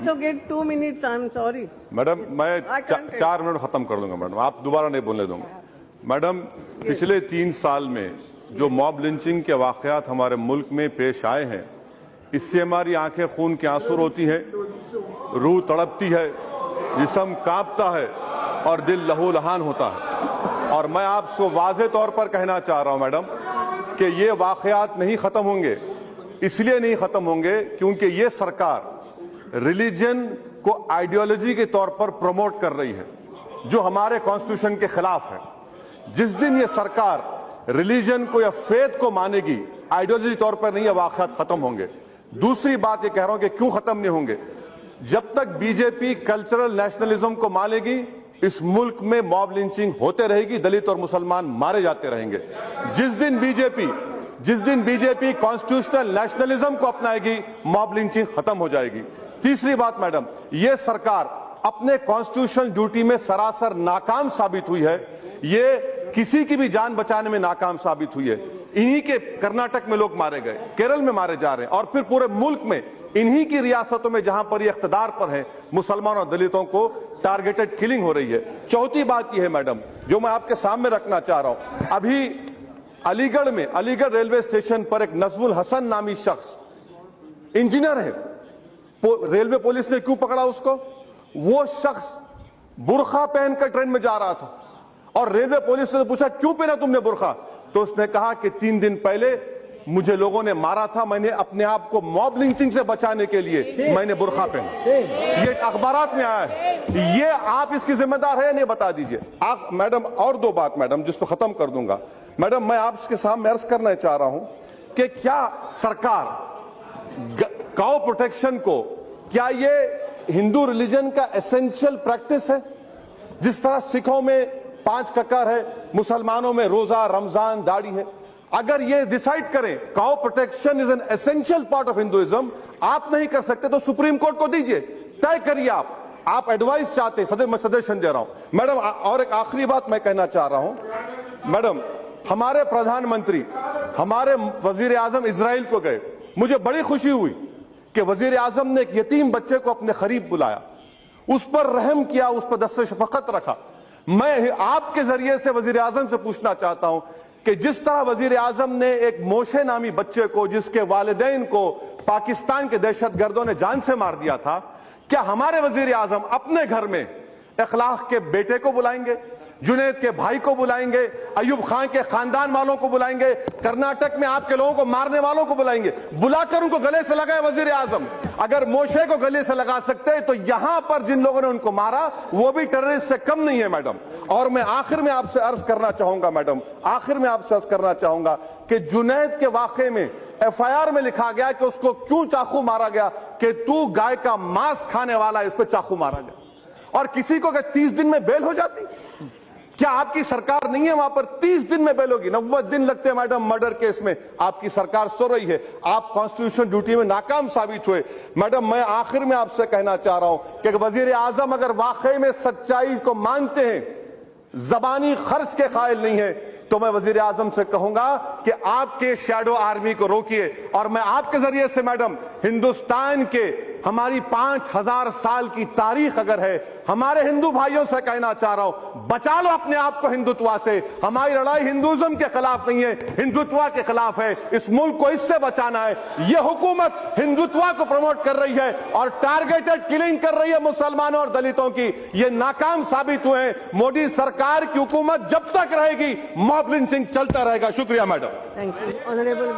also get 2 minutes. I'm sorry. Madam मैं 4 minute खत्म कर दूंगा मैडम, आप दोबारा नहीं बोलने दूंगा। मैडम पिछले 3 साल में जो मॉब लिंचिंग के वाकयात हमारे मुल्क में पेश आए हैं, इससे हमारी आंखें खून के आंसू रोती हैं, रूह तड़पती है, जिस्म कांपता है और दिल लहूलुहान होता है। और मैं आपको वाज़ेह तौर पर कहना चाह रहा हूं मैडम कि ये वाकयात नहीं खत्म होंगे। इसलिए नहीं खत्म होंगे क्योंकि ये सरकार रिलीजन को आइडियोलॉजी के तौर पर प्रमोट कर रही है, जो हमारे कॉन्स्टिट्यूशन के खिलाफ है। जिस दिन ये सरकार रिलीजन को या फेथ को मानेगी, आइडियोलॉजी तौर पर नहीं, ये वाकयात खत्म होंगे। दूसरी बात ये कह रहा हूं कि क्यों खत्म नहीं होंगे, जब तक बीजेपी कल्चरल नेशनलिज्म को मानेगी, इस मुल्क में मॉब लिंचिंग होते रहेगी, दलित और मुसलमान मारे जाते रहेंगे। जिस दिन बीजेपी कॉन्स्टिट्यूशनल नेशनलिज्म को अपनाएगी, मॉब लिंचिंग खत्म हो जाएगी। तीसरी बात मैडम, ये सरकार अपने कॉन्स्टिट्यूशनल ड्यूटी में सरासर नाकाम साबित हुई है। ये किसी की भी जान बचाने में नाकाम साबित हुई है। इन्हीं के कर्नाटक में लोग मारे गए, केरल में मारे जा रहे हैं, और फिर पूरे मुल्क में इन्हीं की रियासतों में जहां पर ये इख्तिदार पर है, मुसलमानों और दलितों को टारगेटेड किलिंग हो रही है। चौथी बात यह है मैडम, जो मैं आपके सामने रखना चाह रहा हूं, अभी अलीगढ़ रेलवे स्टेशन पर एक नजमुल हसन नामी शख्स इंजीनियर है, रेलवे पुलिस ने क्यों पकड़ा उसको? वो शख्स बुर्खा पहनकर ट्रेन में जा रहा था और रेलवे पुलिस ने पूछा क्यों पहना तुमने बुर्खा, तो उसने कहा कि 3 दिन पहले मुझे लोगों ने मारा था, मैंने अपने आप को मॉब लिंचिंग से बचाने के लिए मैंने बुर्खा पहना। ये अखबारात में आया है। ये आप इसकी जिम्मेदार है या नहीं, बता दीजिए आप मैडम। और 2 बात मैडम, जिसको खत्म कर दूंगा मैडम, मैं आपके सामने अर्ज करना चाह रहा हूं कि क्या सरकार काउ प्रोटेक्शन को, क्या ये हिंदू रिलीजन का एसेंशियल प्रैक्टिस है? जिस तरह सिखों में 5 ककर है, मुसलमानों में रोजा, रमजान, दाढ़ी है। अगर ये डिसाइड करें cow protection is an essential part of Hinduism, आप नहीं कर सकते तो सुप्रीम कोर्ट को दीजिए, तय करिए। आप एडवाइस चाहते, मैं सजेशन दे रहा हूं मैडम। और एक आखिरी बात मैं कहना चाह रहा हूं मैडम, हमारे प्रधानमंत्री, हमारे वजीर आजम इजराइल को गए। मुझे बड़ी खुशी हुई कि वजीर आजम ने एक यतीम बच्चे को अपने करीब बुलाया, उस पर रहम किया, उस पर दस्ते शफकत रखा। मैं आपके जरिए से वजीर आजम से पूछना चाहता हूं कि जिस तरह वजीर आजम ने एक मोशे नामी बच्चे को, जिसके वालिदैन को पाकिस्तान के दहशतगर्दों ने जान से मार दिया था, क्या हमारे वजीर आजम अपने घर में इखलाक के बेटे को बुलाएंगे, जुनैद के भाई को बुलाएंगे, अयूब खान के खानदान वालों को बुलाएंगे, कर्नाटक में आपके लोगों को मारने वालों को बुलाएंगे, बुलाकर उनको गले से लगाए वजीर आजम? अगर मोशे को गले से लगा सकते तो यहां पर जिन लोगों ने उनको मारा वो भी टेररिस्ट से कम नहीं है मैडम। और मैं आखिर में आपसे अर्ज करना चाहूंगा मैडम, आखिर में आपसे अर्ज करना चाहूंगा कि जुनैद के वाकये में FIR में लिखा गया कि उसको क्यों चाकू मारा गया, कि तू गाय का मांस खाने वाला, इस पर चाकू मारा गया। और किसी को क्या 30 दिन में बेल हो जाती? क्या आपकी सरकार नहीं है वहां पर? 30 दिन में बेल होगी। 90 दिन लगते हैं मैडम मर्डर केस में। आपकी सरकार सो रही है, आप कॉन्स्टिट्यूशन ड्यूटी में नाकाम साबित हुए। मैडम मैं आखिर में आपसे कहना चाह रहा हूं कि वजीर आजम अगर वाकई में सच्चाई को मानते हैं, जबानी खर्च के कायल नहीं है, तो मैं वजीर आजम से कहूंगा कि आपके शैडो आर्मी को रोकिए। और मैं आपके जरिए से मैडम, हिंदुस्तान के हमारी 5000 साल की तारीख अगर है, हमारे हिंदू भाइयों से कहना चाह रहा हूं, बचा लो अपने आप को हिंदुत्व से। हमारी लड़ाई हिंदुइज्म के खिलाफ नहीं है, हिंदुत्व के खिलाफ है। इस मुल्क को इससे बचाना है। यह हुकूमत हिंदुत्व को प्रमोट कर रही है और टारगेटेड किलिंग कर रही है मुसलमानों और दलितों की। ये नाकाम साबित हुए हैं। मोदी सरकार की हुकूमत जब तक रहेगी, मॉब लिंचिंग चलता रहेगा। शुक्रिया मैडम। Thank you honourable.